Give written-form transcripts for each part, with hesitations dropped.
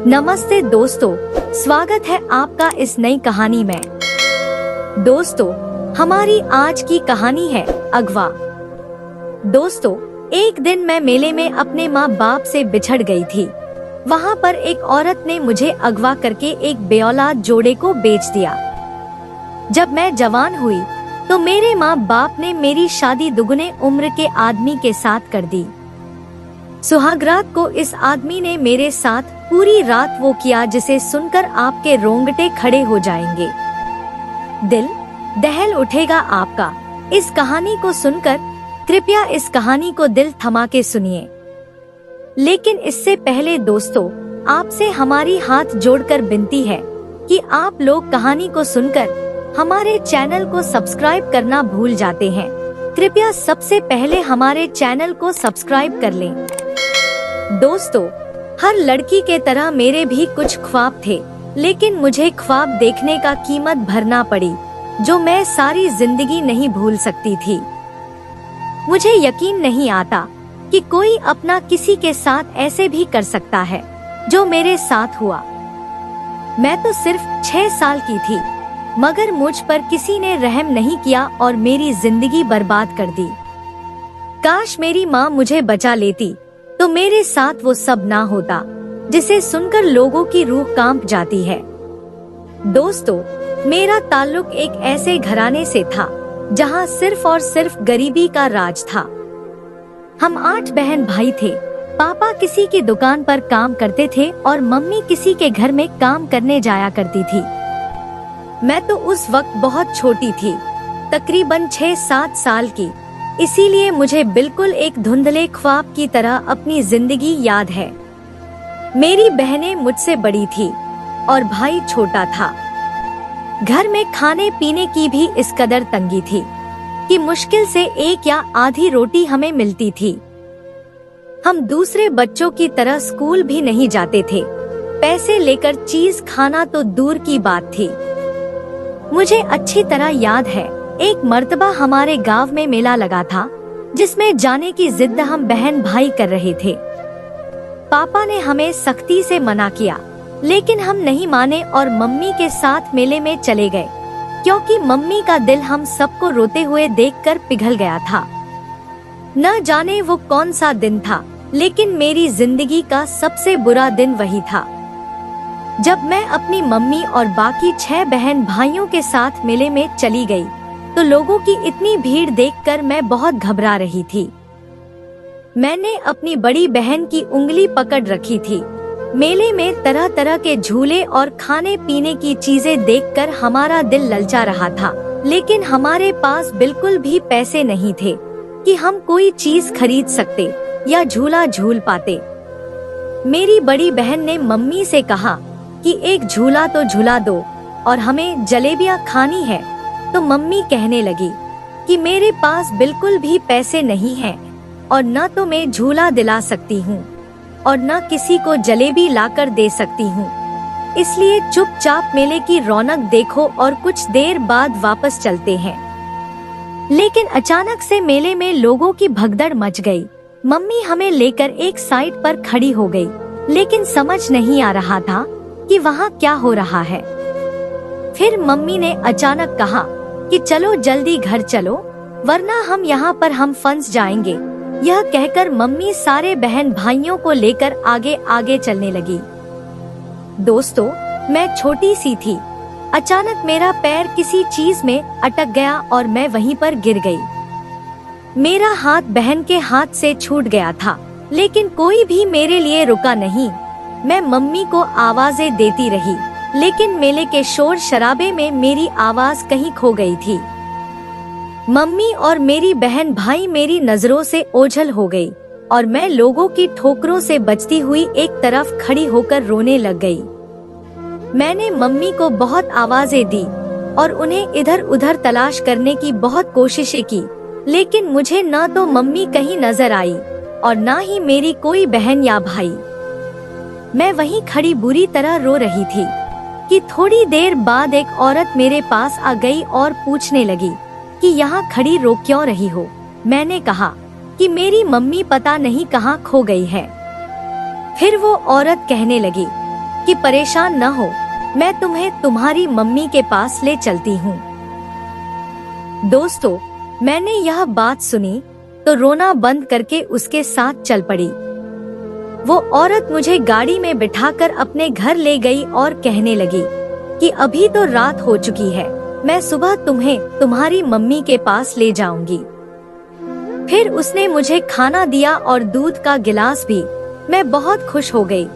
नमस्ते दोस्तों, स्वागत है आपका इस नई कहानी में। दोस्तों, हमारी आज की कहानी है अगवा। दोस्तों, एक दिन मैं मेले में अपने माँ बाप से बिछड़ गई थी। वहाँ पर एक औरत ने मुझे अगवा करके एक बेऔलाद जोड़े को बेच दिया। जब मैं जवान हुई तो मेरे माँ बाप ने मेरी शादी दुगने उम्र के आदमी के साथ कर दी। सुहागरात को इस आदमी ने मेरे साथ पूरी रात वो किया जिसे सुनकर आपके रोंगटे खड़े हो जाएंगे, दिल दहल उठेगा आपका। इस कहानी को सुनकर कृपया इस कहानी को दिल थमा के सुनिए। लेकिन इससे पहले दोस्तों, आपसे हमारी हाथ जोड़कर विनती है कि आप लोग कहानी को सुनकर हमारे चैनल को सब्सक्राइब करना भूल जाते हैं। कृपया सबसे पहले हमारे चैनल को सब्सक्राइब कर लें। दोस्तों, हर लड़की के तरह मेरे भी कुछ ख्वाब थे, लेकिन मुझे ख्वाब देखने का कीमत भरना पड़ी जो मैं सारी जिंदगी नहीं भूल सकती थी। मुझे यकीन नहीं आता कि कोई अपना किसी के साथ ऐसे भी कर सकता है जो मेरे साथ हुआ। मैं तो सिर्फ 6 साल की थी, मगर मुझ पर किसी ने रहम नहीं किया और मेरी जिंदगी बर्बाद कर दी। काश मेरी माँ मुझे बचा लेती तो मेरे साथ वो सब ना होता जिसे सुनकर लोगों की रूह कांप जाती है। दोस्तों, मेरा ताल्लुक एक ऐसे घराने से था जहां सिर्फ और सिर्फ गरीबी का राज था। हम 8 बहन भाई थे। पापा किसी की दुकान पर काम करते थे और मम्मी किसी के घर में काम करने जाया करती थी। मैं तो उस वक्त बहुत छोटी थी, तकरीबन 6-7 साल की, इसीलिए मुझे बिल्कुल एक धुंधले ख्वाब की तरह अपनी जिंदगी याद है। मेरी बहनें मुझसे बड़ी थी और भाई छोटा था। घर में खाने पीने की भी इस कदर तंगी थी कि मुश्किल से एक या आधी रोटी हमें मिलती थी। हम दूसरे बच्चों की तरह स्कूल भी नहीं जाते थे। पैसे लेकर चीज खाना तो दूर की बात थी। मुझे अच्छी तरह याद है, एक मर्तबा हमारे गांव में मेला लगा था जिसमें जाने की जिद हम बहन भाई कर रहे थे। पापा ने हमें सख्ती से मना किया, लेकिन हम नहीं माने और मम्मी के साथ मेले में चले गए, क्योंकि मम्मी का दिल हम सबको रोते हुए देखकर पिघल गया था। न जाने वो कौन सा दिन था, लेकिन मेरी जिंदगी का सबसे बुरा दिन वही था। जब मैं अपनी मम्मी और बाकी 6 बहन भाइयों के साथ मेले में चली गई तो लोगों की इतनी भीड़ देखकर मैं बहुत घबरा रही थी। मैंने अपनी बड़ी बहन की उंगली पकड़ रखी थी। मेले में तरह तरह के झूले और खाने पीने की चीजें देखकर हमारा दिल ललचा रहा था, लेकिन हमारे पास बिल्कुल भी पैसे नहीं थे कि हम कोई चीज खरीद सकते या झूला झूल पाते। मेरी बड़ी बहन ने मम्मी से कहा कि एक झूला तो झूला दो और हमें जलेबियाँ खानी है, तो मम्मी कहने लगी कि मेरे पास बिल्कुल भी पैसे नहीं हैं और न तो मैं झूला दिला सकती हूँ और न किसी को जलेबी लाकर दे सकती हूँ, इसलिए चुपचाप मेले की रौनक देखो और कुछ देर बाद वापस चलते हैं। लेकिन अचानक से मेले में लोगों की भगदड़ मच गई। मम्मी हमें लेकर एक साइड पर खड़ी हो गई, लेकिन समझ नहीं आ रहा था कि वहाँ क्या हो रहा है। फिर मम्मी ने अचानक कहा कि चलो जल्दी घर चलो, वरना हम यहाँ पर हम फंस जाएंगे। यह कहकर मम्मी सारे बहन भाइयों को लेकर आगे आगे चलने लगी। दोस्तों, मैं छोटी सी थी। अचानक मेरा पैर किसी चीज में अटक गया और मैं वहीं पर गिर गई। मेरा हाथ बहन के हाथ से छूट गया था, लेकिन कोई भी मेरे लिए रुका नहीं। मैं मम्मी को आवाजें देती रही, लेकिन मेले के शोर शराबे में मेरी आवाज कहीं खो गई थी। मम्मी और मेरी बहन भाई मेरी नजरों से ओझल हो गई और मैं लोगों की ठोकरों से बचती हुई एक तरफ खड़ी होकर रोने लग गई। मैंने मम्मी को बहुत आवाजें दी और उन्हें इधर उधर तलाश करने की बहुत कोशिशें की, लेकिन मुझे न तो मम्मी कहीं नजर आई और न ही मेरी कोई बहन या भाई। मैं वहीं खड़ी बुरी तरह रो रही थी कि थोड़ी देर बाद एक औरत मेरे पास आ गई और पूछने लगी कि यहाँ खड़ी रो क्यों रही हो। मैंने कहा कि मेरी मम्मी पता नहीं कहाँ खो गई है। फिर वो औरत कहने लगी कि परेशान न हो, मैं तुम्हें तुम्हारी मम्मी के पास ले चलती हूँ। दोस्तों, मैंने यह बात सुनी तो रोना बंद करके उसके साथ चल पड़ी। वो औरत मुझे गाड़ी में बिठाकर अपने घर ले गई और कहने लगी कि अभी तो रात हो चुकी है, मैं सुबह तुम्हें तुम्हारी मम्मी के पास ले जाऊंगी। फिर उसने मुझे खाना दिया और दूध का गिलास भी। मैं बहुत खुश हो गई।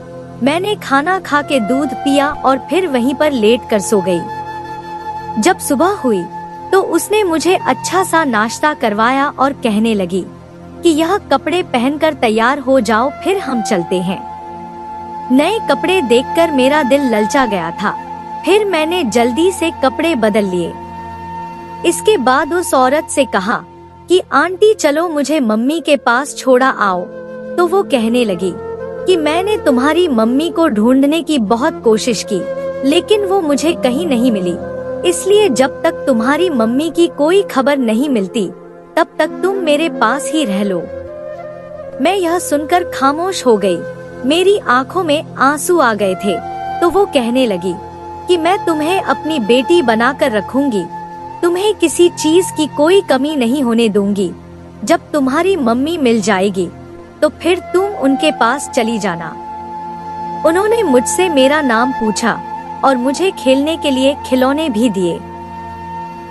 मैंने खाना खा के दूध पिया और फिर वहीं पर लेट कर सो गई। जब सुबह हुई तो उसने मुझे अच्छा सा नाश्ता करवाया और कहने लगी कि यह कपड़े पहनकर तैयार हो जाओ, फिर हम चलते हैं। नए कपड़े देखकर मेरा दिल ललचा गया था। फिर मैंने जल्दी से कपड़े बदल लिए। इसके बाद उस औरत से कहा कि आंटी चलो मुझे मम्मी के पास छोड़ा आओ। तो वो कहने लगी कि मैंने तुम्हारी मम्मी को ढूंढने की बहुत कोशिश की, लेकिन वो मुझे कहीं नहीं मिली, इसलिए जब तक तुम्हारी मम्मी की कोई खबर नहीं मिलती तब तक तुम मेरे पास ही रह लो। मैं यह सुनकर खामोश हो गई। मेरी आंखों में आंसू आ गए थे। तो वो कहने लगी कि मैं तुम्हें अपनी बेटी बनाकर रखूंगी, तुम्हें किसी चीज की कोई कमी नहीं होने दूंगी। जब तुम्हारी मम्मी मिल जाएगी तो फिर तुम उनके पास चली जाना। उन्होंने मुझसे मेरा नाम पूछा और मुझे खेलने के लिए खिलौने भी दिए।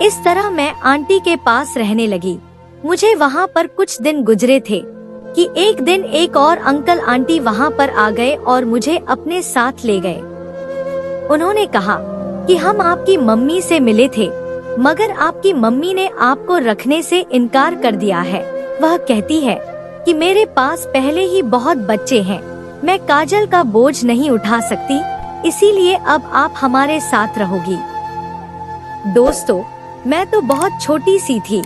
इस तरह मैं आंटी के पास रहने लगी। मुझे वहाँ पर कुछ दिन गुजरे थे कि एक दिन एक और अंकल आंटी वहाँ पर आ गए और मुझे अपने साथ ले गए। उन्होंने कहा कि हम आपकी मम्मी से मिले थे, मगर आपकी मम्मी ने आपको रखने से इनकार कर दिया है। वह कहती है कि मेरे पास पहले ही बहुत बच्चे हैं, मैं काजल का बोझ नहीं उठा सकती, इसीलिए अब आप हमारे साथ रहोगी। दोस्तों, मैं तो बहुत छोटी सी थी,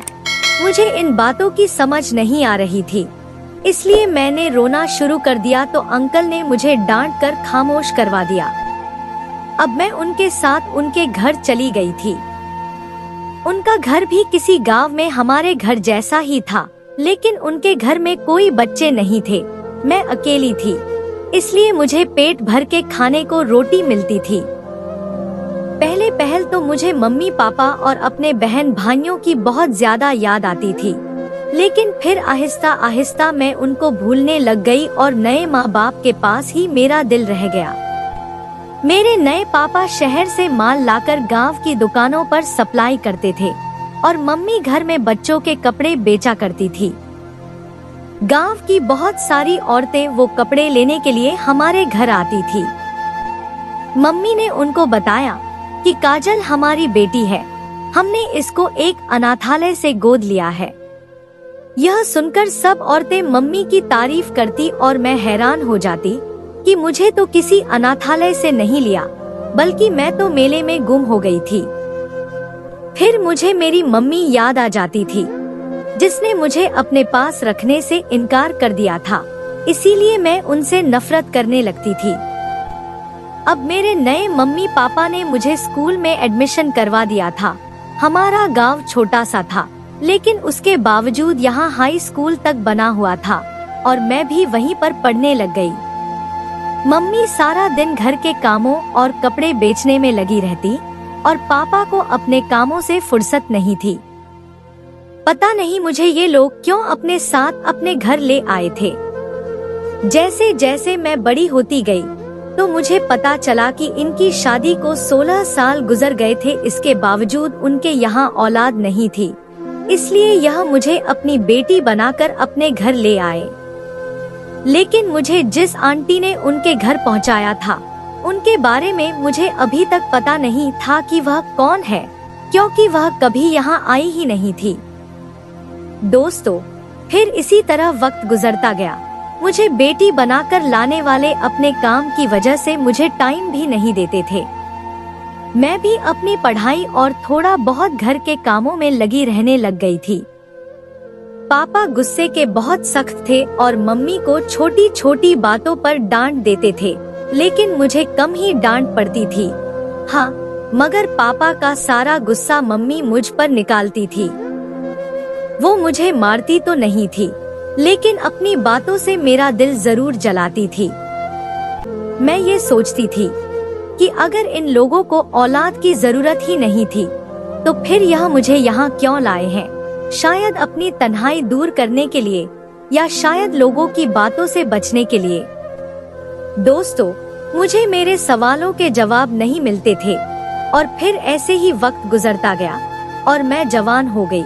मुझे इन बातों की समझ नहीं आ रही थी, इसलिए मैंने रोना शुरू कर दिया तो अंकल ने मुझे डांट कर खामोश करवा दिया। अब मैं उनके साथ उनके घर चली गई थी। उनका घर भी किसी गांव में हमारे घर जैसा ही था, लेकिन उनके घर में कोई बच्चे नहीं थे। मैं अकेली थी, इसलिए मुझे पेट भर के खाने को रोटी मिलती थी। पहले पहल तो मुझे मम्मी पापा और अपने बहन भाइयों की बहुत ज्यादा याद आती थी, लेकिन फिर आहिस्ता आहिस्ता मैं उनको भूलने लग गई और नए माँ बाप के पास ही मेरा दिल रह गया। मेरे नए पापा शहर से माल लाकर गांव की दुकानों पर सप्लाई करते थे और मम्मी घर में बच्चों के कपड़े बेचा करती थी। गांव की बहुत सारी औरतें वो कपड़े लेने के लिए हमारे घर आती थी। मम्मी ने उनको बताया कि काजल हमारी बेटी है, हमने इसको एक अनाथालय से गोद लिया है। यह सुनकर सब औरतें मम्मी की तारीफ करती और मैं हैरान हो जाती कि मुझे तो किसी अनाथालय से नहीं लिया, बल्कि मैं तो मेले में गुम हो गई थी। फिर मुझे मेरी मम्मी याद आ जाती थी, जिसने मुझे अपने पास रखने से इनकार कर दिया था, इसीलिए मैं उनसे नफरत करने लगती थी। अब मेरे नए मम्मी पापा ने मुझे स्कूल में एडमिशन करवा दिया था। हमारा गांव छोटा सा था, लेकिन उसके बावजूद यहाँ हाई स्कूल तक बना हुआ था और मैं भी वहीं पर पढ़ने लग गई। मम्मी सारा दिन घर के कामों और कपड़े बेचने में लगी रहती और पापा को अपने कामों से फुर्सत नहीं थी। पता नहीं मुझे ये लोग क्यों अपने साथ अपने घर ले आए थे। जैसे जैसे मैं बड़ी होती गई तो मुझे पता चला कि इनकी शादी को 16 साल गुजर गए थे, इसके बावजूद उनके यहाँ औलाद नहीं थी, इसलिए यह मुझे अपनी बेटी बनाकर अपने घर ले आए। लेकिन मुझे जिस आंटी ने उनके घर पहुँचाया था, उनके बारे में मुझे अभी तक पता नहीं था कि वह कौन है, क्योंकि वह कभी यहाँ आई ही नहीं थी। दोस्तों, फिर इसी तरह वक्त गुजरता गया। मुझे बेटी बनाकर लाने वाले अपने काम की वजह से मुझे टाइम भी नहीं देते थे। मैं भी अपनी पढ़ाई और थोड़ा बहुत घर के कामों में लगी रहने लग गई थी। पापा गुस्से के बहुत सख्त थे और मम्मी को छोटी छोटी बातों पर डांट देते थे, लेकिन मुझे कम ही डांट पड़ती थी। हाँ, मगर पापा का सारा गुस्सा मम्मी मुझ पर निकालती थी। वो मुझे मारती तो नहीं थी, लेकिन अपनी बातों से मेरा दिल जरूर जलाती थी। मैं ये सोचती थी कि अगर इन लोगों को औलाद की जरूरत ही नहीं थी तो फिर यह मुझे यहाँ क्यों लाए हैं। शायद अपनी तन्हाई दूर करने के लिए या शायद लोगों की बातों से बचने के लिए। दोस्तों, मुझे मेरे सवालों के जवाब नहीं मिलते थे और फिर ऐसे ही वक्त गुजरता गया और मैं जवान हो गई।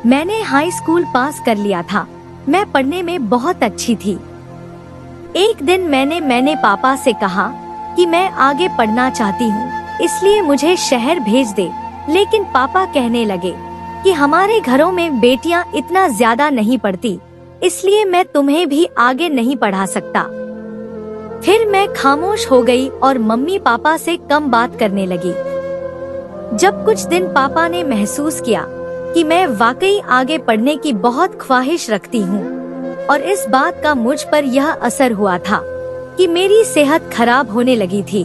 मैंने हाई स्कूल पास कर लिया था। मैं पढ़ने में बहुत अच्छी थी। एक दिन मैंने पापा से कहा कि मैं आगे पढ़ना चाहती हूँ, इसलिए मुझे शहर भेज दे। लेकिन पापा कहने लगे कि हमारे घरों में बेटियां इतना ज्यादा नहीं पढ़ती, इसलिए मैं तुम्हें भी आगे नहीं पढ़ा सकता। फिर मैं खामोश हो गई और मम्मी पापा से कम बात करने लगी। जब कुछ दिन पापा ने महसूस किया कि मैं वाकई आगे पढ़ने की बहुत ख्वाहिश रखती हूँ और इस बात का मुझ पर यह असर हुआ था कि मेरी सेहत खराब होने लगी थी,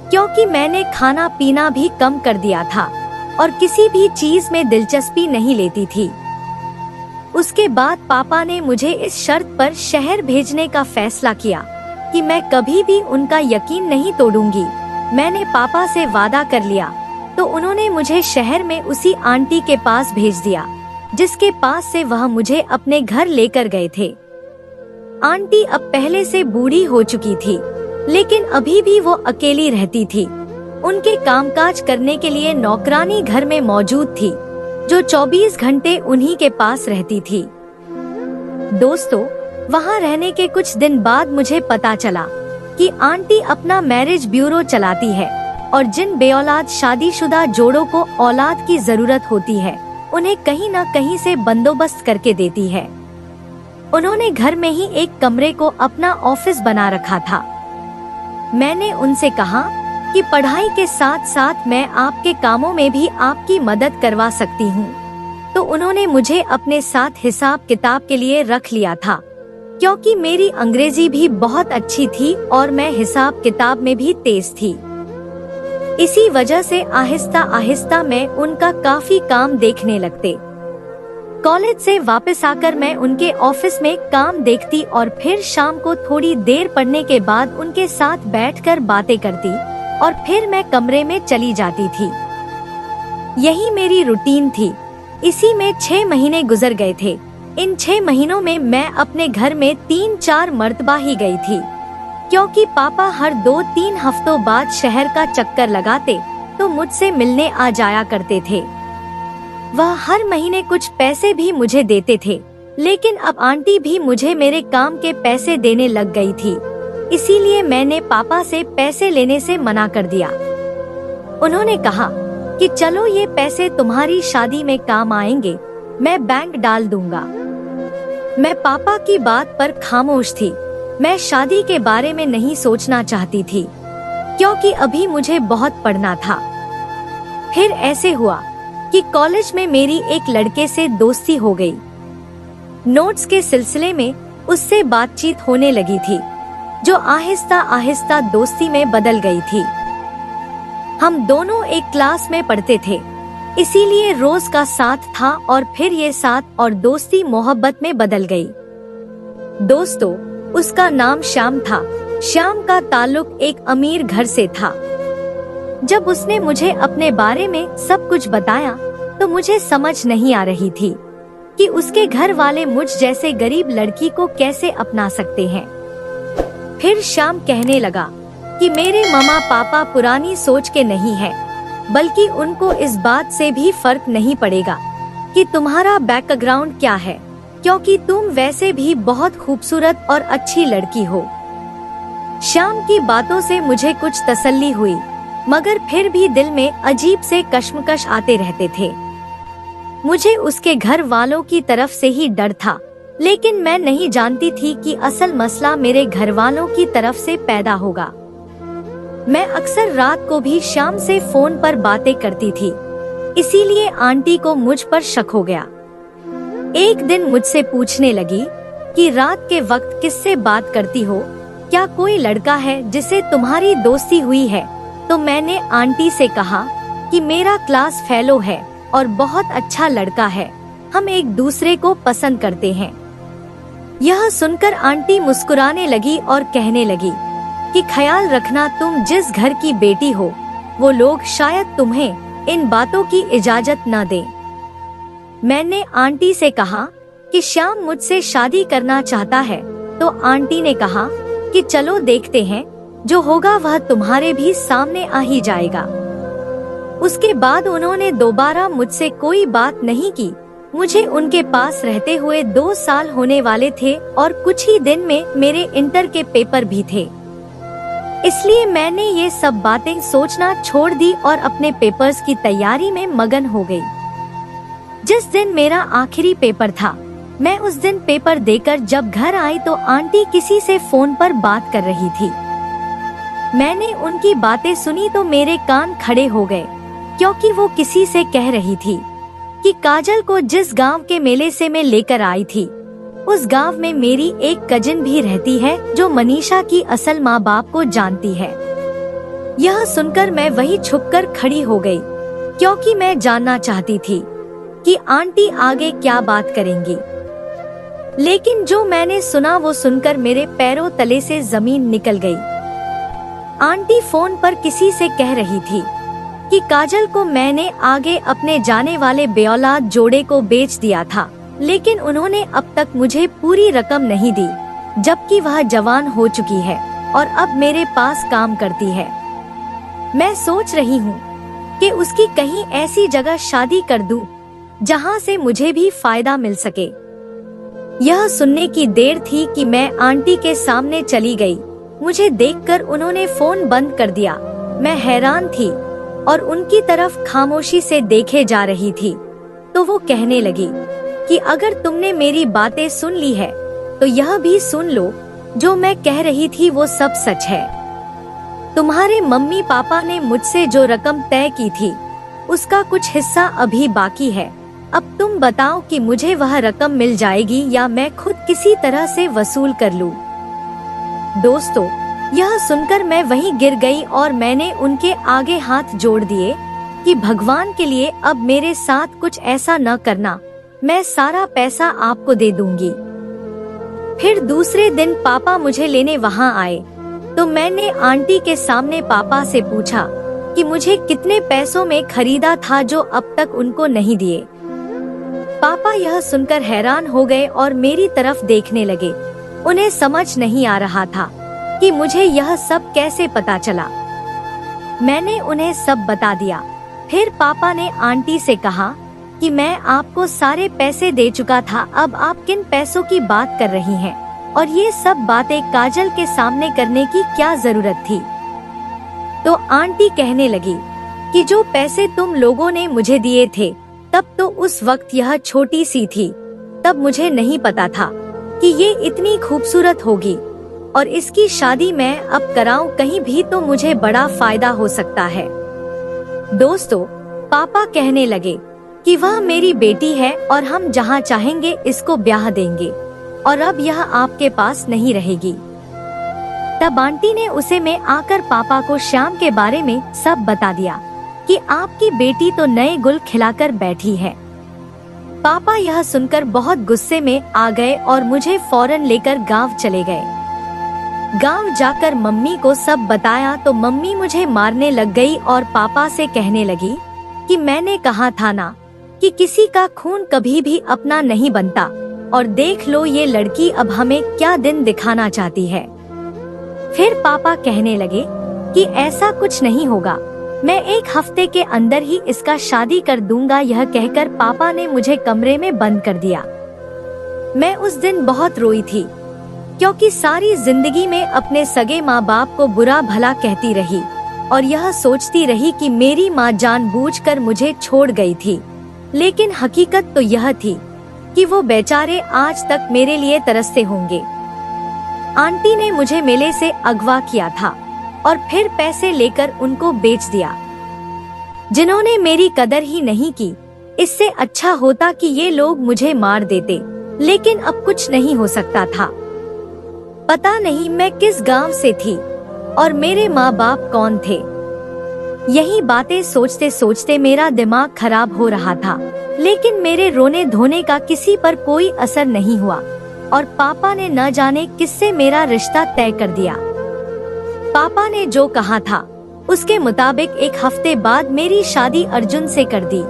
क्योंकि मैंने खाना पीना भी कम कर दिया था और किसी भी चीज में दिलचस्पी नहीं लेती थी। उसके बाद पापा ने मुझे इस शर्त पर शहर भेजने का फैसला किया कि मैं कभी भी उनका यकीन नहीं तोड़ूंगी। मैंने पापा से वादा कर लिया, तो उन्होंने मुझे शहर में उसी आंटी के पास भेज दिया जिसके पास से वह मुझे अपने घर लेकर गए थे। आंटी अब पहले से बूढ़ी हो चुकी थी, लेकिन अभी भी वो अकेली रहती थी। उनके कामकाज करने के लिए नौकरानी घर में मौजूद थी, जो 24 घंटे उन्हीं के पास रहती थी। दोस्तों, वहाँ रहने के कुछ दिन बाद मुझे पता चला कि आंटी अपना मैरिज ब्यूरो चलाती है और जिन बेऔलाद शादीशुदा जोड़ों को औलाद की जरूरत होती है, उन्हें कहीं न कहीं से बंदोबस्त करके देती है। उन्होंने घर में ही एक कमरे को अपना ऑफिस बना रखा था। मैंने उनसे कहा कि पढ़ाई के साथ साथ मैं आपके कामों में भी आपकी मदद करवा सकती हूँ, तो उन्होंने मुझे अपने साथ हिसाब किताब के लिए रख लिया था, क्योंकि मेरी अंग्रेजी भी बहुत अच्छी थी और मैं हिसाब किताब में भी तेज थी। इसी वजह से आहिस्ता आहिस्ता मैं उनका काफी काम देखने लगते। कॉलेज से वापस आकर मैं उनके ऑफिस में काम देखती और फिर शाम को थोड़ी देर पढ़ने के बाद उनके साथ बैठकर बातें करती और फिर मैं कमरे में चली जाती थी। यही मेरी रूटीन थी। इसी में 6 महीने गुजर गए थे। इन 6 महीनों में मैं अपने घर में 3-4 मर्तबा ही गई थी, क्योंकि पापा हर 2-3 हफ्तों बाद शहर का चक्कर लगाते तो मुझसे मिलने आ जाया करते थे। वह हर महीने कुछ पैसे भी मुझे देते थे, लेकिन अब आंटी भी मुझे मेरे काम के पैसे देने लग गई थी, इसीलिए मैंने पापा से पैसे लेने से मना कर दिया। उन्होंने कहा कि चलो ये पैसे तुम्हारी शादी में काम आएंगे, मैं बैंक डाल दूंगा। मैं पापा की बात पर खामोश थी। मैं शादी के बारे में नहीं सोचना चाहती थी, क्योंकि अभी मुझे बहुत पढ़ना था। फिर ऐसे हुआ कि कॉलेज में मेरी एक लड़के से दोस्ती हो गई। नोट्स के सिलसिले में उससे बातचीत होने लगी थी, जो आहिस्ता आहिस्ता दोस्ती में बदल गई थी। हम दोनों एक क्लास में पढ़ते थे, इसीलिए रोज का साथ था और फिर ये साथ और दोस्ती मोहब्बत में बदल गई। दोस्तों, उसका नाम श्याम था। श्याम का ताल्लुक एक अमीर घर से था। जब उसने मुझे अपने बारे में सब कुछ बताया तो मुझे समझ नहीं आ रही थी कि उसके घर वाले मुझ जैसे गरीब लड़की को कैसे अपना सकते हैं। फिर श्याम कहने लगा कि मेरे मम्मा पापा पुरानी सोच के नहीं है, बल्कि उनको इस बात से भी फर्क नहीं पड़ेगा कि तुम्हारा बैकग्राउंड क्या है, क्योंकि तुम वैसे भी बहुत खूबसूरत और अच्छी लड़की हो। श्याम की बातों से मुझे कुछ तसल्ली हुई, मगर फिर भी दिल में अजीब से कश्मकश आते रहते थे। मुझे उसके घर वालों की तरफ से ही डर था, लेकिन मैं नहीं जानती थी कि असल मसला मेरे घर वालों की तरफ से पैदा होगा। मैं अक्सर रात को भी श्याम से फोन पर बातें करती थी, इसीलिए आंटी को मुझ पर शक हो गया। एक दिन मुझसे पूछने लगी कि रात के वक्त किससे बात करती हो, क्या कोई लड़का है जिससे तुम्हारी दोस्ती हुई है? तो मैंने आंटी से कहा कि मेरा क्लास फेलो है और बहुत अच्छा लड़का है, हम एक दूसरे को पसंद करते हैं। यह सुनकर आंटी मुस्कुराने लगी और कहने लगी कि ख्याल रखना तुम जिस घर की बेटी हो वो लोग शायद तुम्हें इन बातों की इजाजत न दें। मैंने आंटी से कहा कि श्याम मुझसे शादी करना चाहता है, तो आंटी ने कहा कि चलो देखते हैं, जो होगा वह तुम्हारे भी सामने आ ही जाएगा। उसके बाद उन्होंने दोबारा मुझसे कोई बात नहीं की। मुझे उनके पास रहते हुए 2 साल होने वाले थे और कुछ ही दिन में मेरे इंटर के पेपर भी थे। इसलिए मैंने ये सब बातें सोचना छोड़ दी और अपने पेपर्स की तैयारी में मगन हो गई। जिस दिन मेरा आखिरी पेपर था, मैं उस दिन पेपर देकर जब घर आई तो आंटी किसी से फोन पर बात कर रही थी। मैंने उनकी बातें सुनी तो मेरे कान खड़े हो गए, क्योंकि वो किसी से कह रही थी कि काजल को जिस गांव के मेले से मैं लेकर आई थी, उस गांव में मेरी एक कजिन भी रहती है जो मनीषा की असल माँ बाप को जानती है। यह सुनकर मैं वहीं छुपकर खड़ी हो गई, क्योंकि मैं जानना चाहती थी कि आंटी आगे क्या बात करेंगी। लेकिन जो मैंने सुना वो सुनकर मेरे पैरों तले से जमीन निकल गई। आंटी फोन पर किसी से कह रही थी कि काजल को मैंने आगे अपने जाने वाले बेऔलाद जोड़े को बेच दिया था, लेकिन उन्होंने अब तक मुझे पूरी रकम नहीं दी, जबकि वह जवान हो चुकी है और अब मेरे पास काम करती है। मैं सोच रही हूँ कि उसकी कहीं ऐसी जगह शादी कर दूं, जहाँ से मुझे भी फायदा मिल सके। यह सुनने की देर थी कि मैं आंटी के सामने चली गई। मुझे देखकर उन्होंने फोन बंद कर दिया। मैं हैरान थी और उनकी तरफ खामोशी से देखे जा रही थी। तो वो कहने लगी कि अगर तुमने मेरी बातें सुन ली है तो यह भी सुन लो, जो मैं कह रही थी वो सब सच है। तुम्हारे मम्मी पापा ने मुझसे जो रकम तय की थी उसका कुछ हिस्सा अभी बाकी है। अब तुम बताओ कि मुझे वह रकम मिल जाएगी या मैं खुद किसी तरह से वसूल कर लूं। दोस्तों, यह सुनकर मैं वहीं गिर गई और मैंने उनके आगे हाथ जोड़ दिए कि भगवान के लिए अब मेरे साथ कुछ ऐसा न करना, मैं सारा पैसा आपको दे दूंगी। फिर दूसरे दिन पापा मुझे लेने वहां आए तो मैंने आंटी के सामने पापा से पूछा कि मुझे कितने पैसों में खरीदा था जो अब तक उनको नहीं दिए। पापा यह सुनकर हैरान हो गए और मेरी तरफ देखने लगे। उन्हें समझ नहीं आ रहा था कि मुझे यह सब कैसे पता चला। मैंने उन्हें सब बता दिया। फिर पापा ने आंटी से कहा कि मैं आपको सारे पैसे दे चुका था, अब आप किन पैसों की बात कर रही हैं? और ये सब बातें काजल के सामने करने की क्या जरूरत थी? तो आंटी कहने लगी कि जो पैसे तुम लोगों ने मुझे दिए थे तब तो उस वक्त यह छोटी सी थी, तब मुझे नहीं पता था कि ये इतनी खूबसूरत होगी और इसकी शादी मैं अब कराऊं कहीं भी तो मुझे बड़ा फायदा हो सकता है। दोस्तों, पापा कहने लगे कि वह मेरी बेटी है और हम जहाँ चाहेंगे इसको ब्याह देंगे और अब यह आपके पास नहीं रहेगी। तब आंटी ने उसे में आकर पापा को श्याम के बारे में सब बता दिया कि आपकी बेटी तो नए गुल खिलाकर बैठी है। पापा यह सुनकर बहुत गुस्से में आ गए और मुझे फौरन लेकर गांव चले गए। गांव जाकर मम्मी को सब बताया तो मम्मी मुझे मारने लग गई और पापा से कहने लगी कि मैंने कहा था ना कि किसी का खून कभी भी अपना नहीं बनता, और देख लो ये लड़की अब हमें क्या दिन दिखाना चाहती है। फिर पापा कहने लगे कि ऐसा कुछ नहीं होगा, मैं 1 हफ्ते के अंदर ही इसका शादी कर दूंगा। यह कहकर पापा ने मुझे कमरे में बंद कर दिया। मैं उस दिन बहुत रोई थी, क्योंकि सारी जिंदगी में अपने सगे माँ बाप को बुरा भला कहती रही और यह सोचती रही कि मेरी माँ जानबूझकर मुझे छोड़ गई थी। लेकिन हकीकत तो यह थी कि वो बेचारे आज तक मेरे लिए तरसते होंगे। आंटी ने मुझे मेले से अगवा किया था और फिर पैसे लेकर उनको बेच दिया। जिन्होंने मेरी कदर ही नहीं की, इससे अच्छा होता कि ये लोग मुझे मार देते, लेकिन अब कुछ नहीं हो सकता था। पता नहीं मैं किस गांव से थी और मेरे माँ बाप कौन थे। यही बातें सोचते सोचते मेरा दिमाग खराब हो रहा था, लेकिन मेरे रोने धोने का किसी पर कोई असर नहीं हुआ और पापा ने न जाने किससे मेरा रिश्ता तय कर दिया। पापा ने जो कहा था उसके मुताबिक 1 हफ्ते बाद मेरी शादी अर्जुन से कर दी।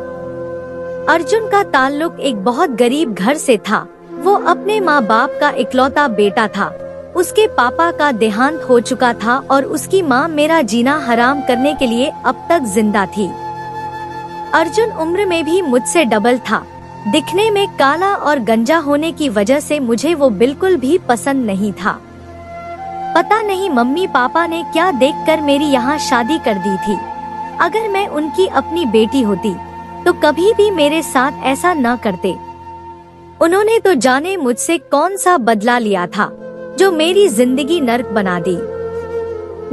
अर्जुन का ताल्लुक एक बहुत गरीब घर से था। वो अपने माँ बाप का इकलौता बेटा था। उसके पापा का देहांत हो चुका था और उसकी माँ मेरा जीना हराम करने के लिए अब तक जिंदा थी। अर्जुन उम्र में भी मुझसे डबल था। दिखने में काला और गंजा होने की वजह से मुझे वो बिल्कुल भी पसंद नहीं था। पता नहीं मम्मी पापा ने क्या देखकर मेरी यहाँ शादी कर दी थी। अगर मैं उनकी अपनी बेटी होती तो कभी भी मेरे साथ ऐसा न करते। उन्होंने तो जाने मुझसे कौन सा बदला लिया था जो मेरी जिंदगी नर्क बना दी।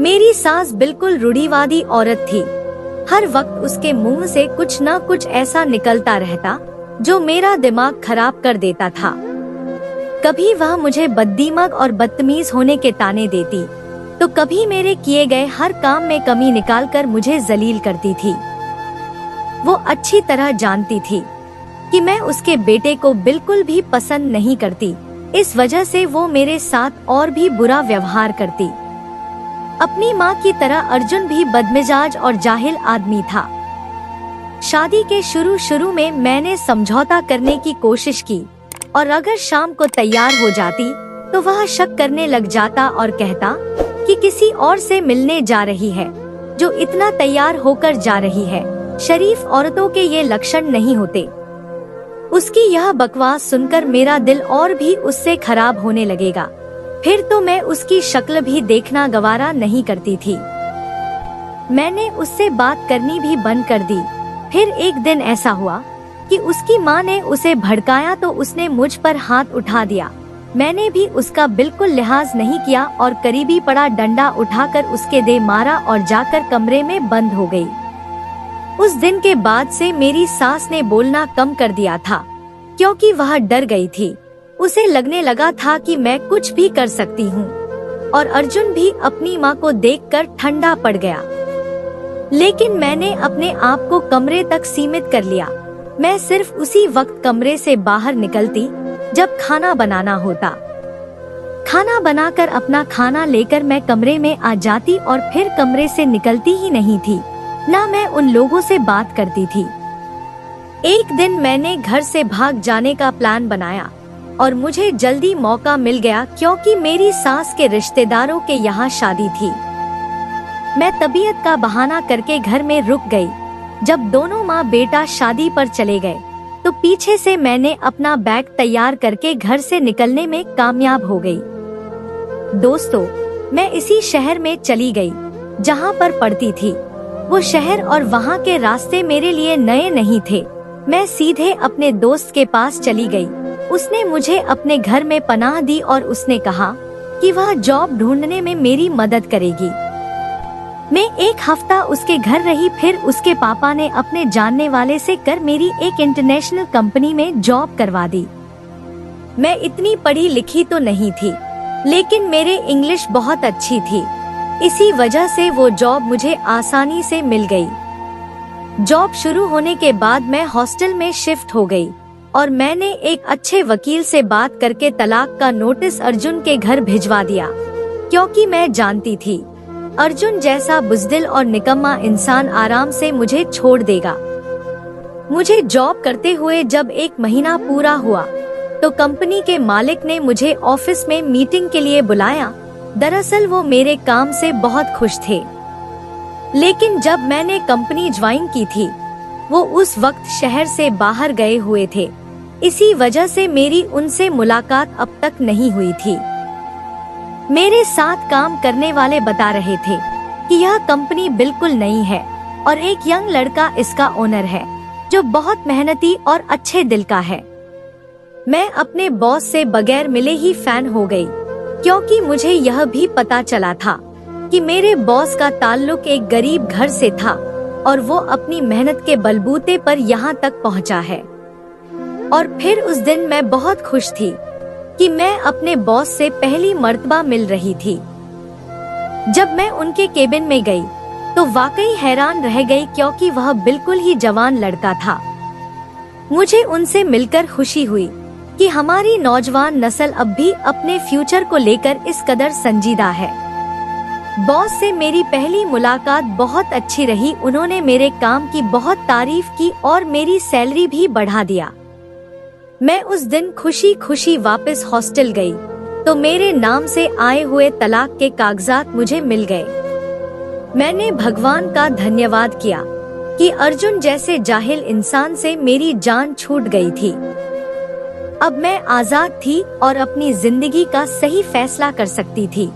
मेरी सास बिल्कुल रूढ़िवादी औरत थी। हर वक्त उसके मुंह से कुछ न कुछ ऐसा निकलता रहता जो मेरा दिमाग खराब कर देता था। कभी वह मुझे बददिमाग और बदतमीज होने के ताने देती तो कभी मेरे किए गए हर काम में कमी निकालकर मुझे जलील करती थी। वो अच्छी तरह जानती थी कि मैं उसके बेटे को बिल्कुल भी पसंद नहीं करती। इस वजह से वो मेरे साथ और भी बुरा व्यवहार करती। अपनी माँ की तरह अर्जुन भी बदमिजाज और जाहिल आदमी था। शादी के शुरू में मैंने समझौता करने की कोशिश की और अगर शाम को तैयार हो जाती तो वह शक करने लग जाता और कहता कि किसी और से मिलने जा रही है। जो इतना तैयार होकर जा रही है, शरीफ औरतों के ये लक्षण नहीं होते। उसकी यह बकवास सुनकर मेरा दिल और भी उससे खराब होने लगेगा। फिर तो मैं उसकी शक्ल भी देखना गवारा नहीं करती थी। मैंने उससे बात करनी भी बंद कर दी। फिर एक दिन ऐसा हुआ कि उसकी माँ ने उसे भड़काया तो उसने मुझ पर हाथ उठा दिया। मैंने भी उसका बिल्कुल लिहाज नहीं किया और करीबी पड़ा डंडा उठाकर उसके दे मारा और जाकर कमरे में बंद हो गई। उस दिन के बाद से मेरी सास ने बोलना कम कर दिया था क्योंकि वह डर गई थी। उसे लगने लगा था कि मैं कुछ भी कर सकती हूँ और अर्जुन भी अपनी माँ को देखकर ठंडा पड़ गया। लेकिन मैंने अपने आप को कमरे तक सीमित कर लिया। मैं सिर्फ उसी वक्त कमरे से बाहर निकलती जब खाना बनाना होता। खाना बनाकर अपना खाना लेकर मैं कमरे में आ जाती और फिर कमरे से निकलती ही नहीं थी। ना मैं उन लोगों से बात करती थी। एक दिन मैंने घर से भाग जाने का प्लान बनाया और मुझे जल्दी मौका मिल गया क्योंकि मेरी सास के रिश्तेदारों के यहाँ शादी थी। मैं तबीयत का बहाना करके घर में रुक गई। जब दोनों माँ बेटा शादी पर चले गए तो पीछे से मैंने अपना बैग तैयार करके घर से निकलने में कामयाब हो गई। दोस्तों, मैं इसी शहर में चली गई जहाँ पर पढ़ती थी। वो शहर और वहाँ के रास्ते मेरे लिए नए नहीं थे। मैं सीधे अपने दोस्त के पास चली गई। उसने मुझे अपने घर में पनाह दी और उसने कहा कि वह जॉब ढूंढने में मेरी मदद करेगी। मैं 1 हफ्ता उसके घर रही। फिर उसके पापा ने अपने जानने वाले से कर मेरी एक इंटरनेशनल कंपनी में जॉब करवा दी। मैं इतनी पढ़ी लिखी तो नहीं थी, लेकिन मेरे इंग्लिश बहुत अच्छी थी। इसी वजह से वो जॉब मुझे आसानी से मिल गई। जॉब शुरू होने के बाद मैं हॉस्टल में शिफ्ट हो गई और मैंने एक अच्छे वकील से बात करके तलाक का नोटिस अर्जुन के घर भिजवा दिया क्योंकि मैं जानती थी अर्जुन जैसा बुज़दिल और निकम्मा इंसान आराम से मुझे छोड़ देगा। मुझे जॉब करते हुए जब 1 महीना पूरा हुआ तो कंपनी के मालिक ने मुझे ऑफिस में मीटिंग के लिए बुलाया। दरअसल वो मेरे काम से बहुत खुश थे, लेकिन जब मैंने कंपनी ज्वाइन की थी वो उस वक्त शहर से बाहर गए हुए थे। इसी वजह से मेरी उनसे मुलाकात अब तक नहीं हुई थी। मेरे साथ काम करने वाले बता रहे थे कि यह कंपनी बिल्कुल नई है और एक यंग लड़का इसका ओनर है जो बहुत मेहनती और अच्छे दिल का है। मैं अपने बॉस से बगैर मिले ही फैन हो गई क्योंकि मुझे यह भी पता चला था कि मेरे बॉस का ताल्लुक एक गरीब घर से था और वो अपनी मेहनत के बलबूते पर यहाँ तक पहुँचा है। और फिर उस दिन मैं बहुत खुश थी कि मैं अपने बॉस से पहली मर्तबा मिल रही थी। जब मैं उनके केबिन में गई तो वाकई हैरान रह गई क्योंकि वह बिल्कुल ही जवान लड़का था। मुझे उनसे मिलकर खुशी हुई कि हमारी नौजवान नस्ल अब भी अपने फ्यूचर को लेकर इस कदर संजीदा है। बॉस से मेरी पहली मुलाकात बहुत अच्छी रही। उन्होंने मेरे काम की बहुत तारीफ की और मेरी सैलरी भी बढ़ा दिया। मैं उस दिन खुशी खुशी वापस हॉस्टल गई तो मेरे नाम से आए हुए तलाक के कागजात मुझे मिल गए। मैंने भगवान का धन्यवाद किया कि अर्जुन जैसे जाहिल इंसान से मेरी जान छूट गई थी। अब मैं आजाद थी और अपनी जिंदगी का सही फैसला कर सकती थी।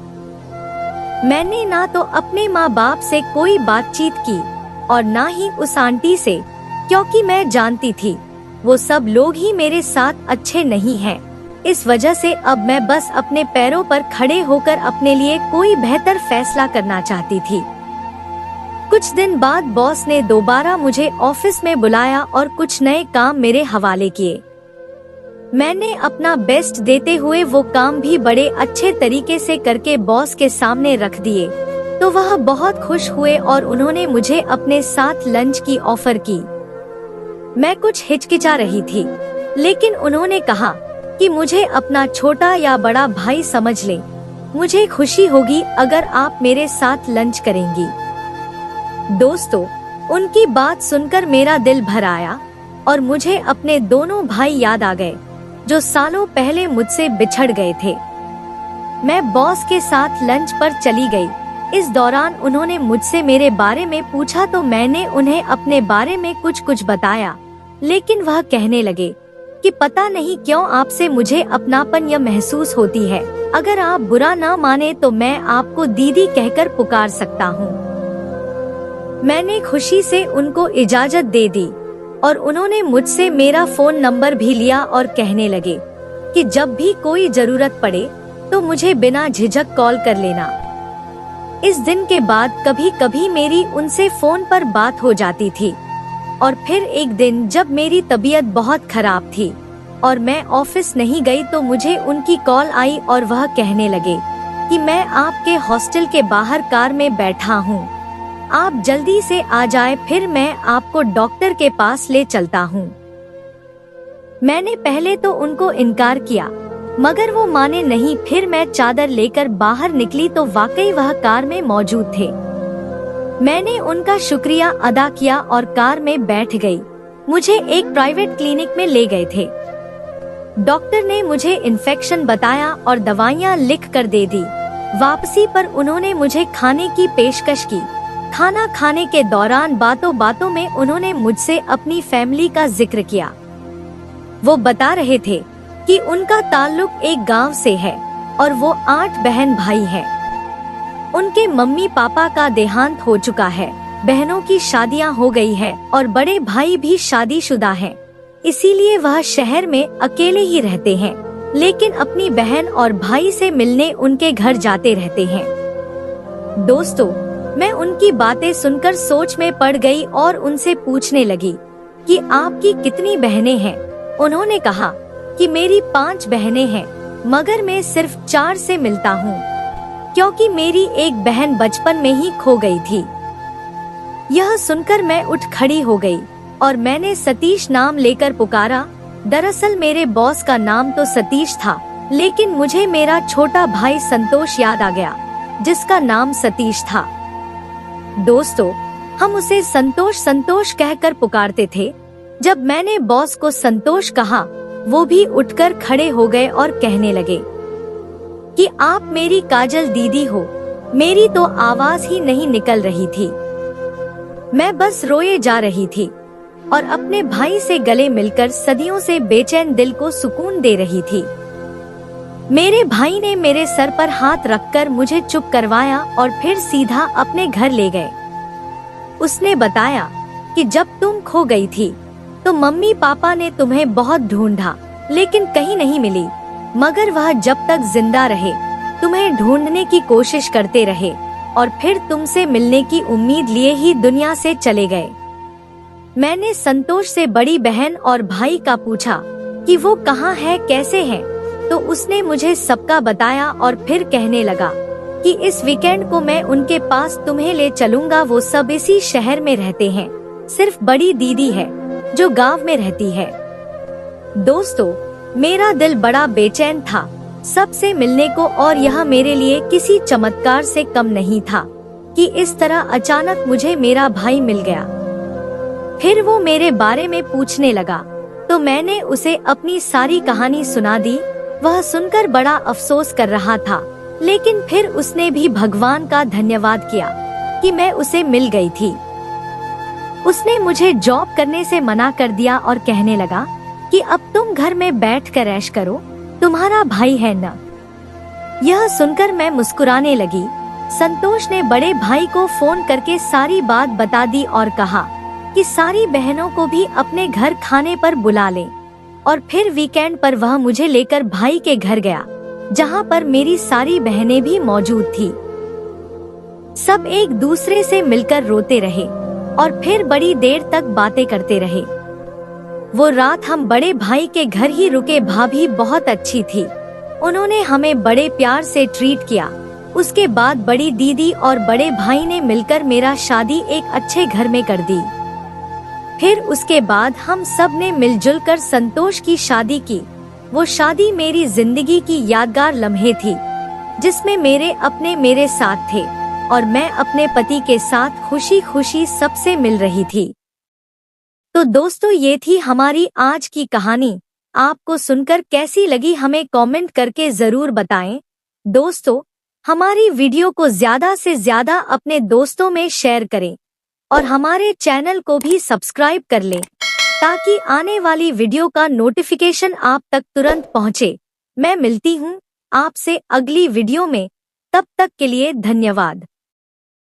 मैंने ना तो अपने माँ बाप से कोई बातचीत की और ना ही उस आंटी से, क्योंकि मैं जानती थी वो सब लोग ही मेरे साथ अच्छे नहीं हैं। इस वजह से अब मैं बस अपने पैरों पर खड़े होकर अपने लिए कोई बेहतर फैसला करना चाहती थी। कुछ दिन बाद बॉस ने दोबारा मुझे ऑफिस में बुलाया और कुछ नए काम मेरे हवाले किए। मैंने अपना बेस्ट देते हुए वो काम भी बड़े अच्छे तरीके से करके बॉस के सामने रख दिए तो वह बहुत खुश हुए और उन्होंने मुझे अपने साथ लंच की ऑफर की। मैं कुछ हिचकिचा रही थी, लेकिन उन्होंने कहा कि मुझे अपना छोटा या बड़ा भाई समझ ले। मुझे खुशी होगी अगर आप मेरे साथ लंच करेंगी। दोस्तों, उनकी बात सुनकर मेरा दिल भर आया और मुझे अपने दोनों भाई याद आ गए जो सालों पहले मुझसे बिछड़ गए थे। मैं बॉस के साथ लंच पर चली गई। इस दौरान उन्होंने मुझसे मेरे बारे में पूछा तो मैंने उन्हें अपने बारे में कुछ बताया, लेकिन वह कहने लगे कि पता नहीं क्यों आपसे मुझे अपनापन यह महसूस होती है। अगर आप बुरा ना माने तो मैं आपको दीदी कहकर पुकार सकता हूँ। मैंने खुशी से उनको इजाजत दे दी और उन्होंने मुझसे मेरा फोन नंबर भी लिया और कहने लगे कि जब भी कोई जरूरत पड़े तो मुझे बिना झिझक कॉल कर लेना। इस दिन के बाद कभी कभी मेरी उनसे फोन पर बात हो जाती थी और फिर एक दिन जब मेरी तबीयत बहुत खराब थी और मैं ऑफिस नहीं गई तो मुझे उनकी कॉल आई और वह कहने लगे कि मैं आपके हॉस्टल के बाहर कार में बैठा हूँ, आप जल्दी से आ जाए, फिर मैं आपको डॉक्टर के पास ले चलता हूँ। मैंने पहले तो उनको इनकार किया मगर वो माने नहीं। फिर मैं चादर लेकर बाहर निकली तो वाकई वह कार में मौजूद थे। मैंने उनका शुक्रिया अदा किया और कार में बैठ गई। मुझे एक प्राइवेट क्लिनिक में ले गए थे। डॉक्टर ने मुझे इन्फेक्शन बताया और दवाइयाँ लिख कर दे दी। वापसी पर उन्होंने मुझे खाने की पेशकश की। खाना खाने के दौरान बातों बातों में उन्होंने मुझसे अपनी फैमिली का जिक्र किया। वो बता रहे थे कि उनका ताल्लुक एक गांव से है और वो 8 बहन भाई हैं। उनके मम्मी पापा का देहांत हो चुका है, बहनों की शादियां हो गई है और बड़े भाई भी शादीशुदा हैं। इसीलिए वह शहर में अकेले ही रहते हैं, लेकिन अपनी बहन और भाई से मिलने उनके घर जाते रहते हैं। दोस्तों, मैं उनकी बातें सुनकर सोच में पड़ गई और उनसे पूछने लगी कि आपकी कितनी बहनें हैं। उन्होंने कहा कि मेरी 5 बहनें हैं मगर मैं सिर्फ 4 से मिलता हूँ, क्योंकि मेरी एक बहन बचपन में ही खो गई थी। यह सुनकर मैं उठ खड़ी हो गई और मैंने सतीश नाम लेकर पुकारा। दरअसल मेरे बॉस का नाम तो सतीश था, लेकिन मुझे मेरा छोटा भाई संतोष याद आ गया जिसका नाम सतीश था। दोस्तों, हम उसे संतोष संतोष कहकर पुकारते थे। जब मैंने बॉस को संतोष कहा, वो भी उठकर खड़े हो गए और कहने लगे कि आप मेरी काजल दीदी हो। मेरी तो आवाज ही नहीं निकल रही थी। मैं बस रोए जा रही थी और अपने भाई से गले मिलकर सदियों से बेचैन दिल को सुकून दे रही थी। मेरे भाई ने मेरे सर पर हाथ रखकर मुझे चुप करवाया और फिर सीधा अपने घर ले गए। उसने बताया कि जब तुम खो गई थी तो मम्मी पापा ने तुम्हें बहुत ढूंढा, लेकिन कहीं नहीं मिली, मगर वह जब तक जिंदा रहे तुम्हें ढूंढने की कोशिश करते रहे और फिर तुमसे मिलने की उम्मीद लिए ही दुनिया से चले गए। मैंने संतोष से बड़ी बहन और भाई का पूछा कि वो कहाँ है, कैसे हैं, तो उसने मुझे सबका बताया और फिर कहने लगा कि इस वीकेंड को मैं उनके पास तुम्हें ले चलूंगा। वो सब इसी शहर में रहते हैं, सिर्फ बड़ी दीदी है जो गांव में रहती है। दोस्तों, मेरा दिल बड़ा बेचैन था सबसे मिलने को, और यह मेरे लिए किसी चमत्कार से कम नहीं था कि इस तरह अचानक मुझे मेरा भाई मिल गया। फिर वो मेरे बारे में पूछने लगा तो मैंने उसे अपनी सारी कहानी सुना दी। वह सुनकर बड़ा अफसोस कर रहा था, लेकिन फिर उसने भी भगवान का धन्यवाद किया कि मैं उसे मिल गई थी। उसने मुझे जॉब करने से मना कर दिया और कहने लगा कि अब तुम घर में बैठकर ऐश करो, तुम्हारा भाई है न। यह सुनकर मैं मुस्कुराने लगी। संतोष ने बड़े भाई को फोन करके सारी बात बता दी और कहा कि सारी बहनों को भी अपने घर खाने पर बुला ले। और फिर वीकेंड पर वह मुझे लेकर भाई के घर गया, जहाँ पर मेरी सारी बहनें भी मौजूद थी। सब एक दूसरे से मिलकर रोते रहे और फिर बड़ी देर तक बातें करते रहे। वो रात हम बड़े भाई के घर ही रुके। भाभी बहुत अच्छी थी, उन्होंने हमें बड़े प्यार से ट्रीट किया। उसके बाद बड़ी दीदी और बड़े भाई ने मिलकर मेरा शादी एक अच्छे घर में कर दी। फिर उसके बाद हम सब ने मिलजुल कर संतोष की शादी की। वो शादी मेरी जिंदगी की यादगार लम्हे थी, जिसमें मेरे अपने मेरे साथ थे और मैं अपने पति के साथ खुशी खुशी सबसे मिल रही थी। तो दोस्तों, ये थी हमारी आज की कहानी। आपको सुनकर कैसी लगी हमें कमेंट करके जरूर बताएं। दोस्तों, हमारी वीडियो को ज्यादा से ज्यादा अपने दोस्तों में शेयर करें और हमारे चैनल को भी सब्सक्राइब कर लें, ताकि आने वाली वीडियो का नोटिफिकेशन आप तक तुरंत पहुंचे। मैं मिलती हूं आपसे अगली वीडियो में, तब तक के लिए धन्यवाद।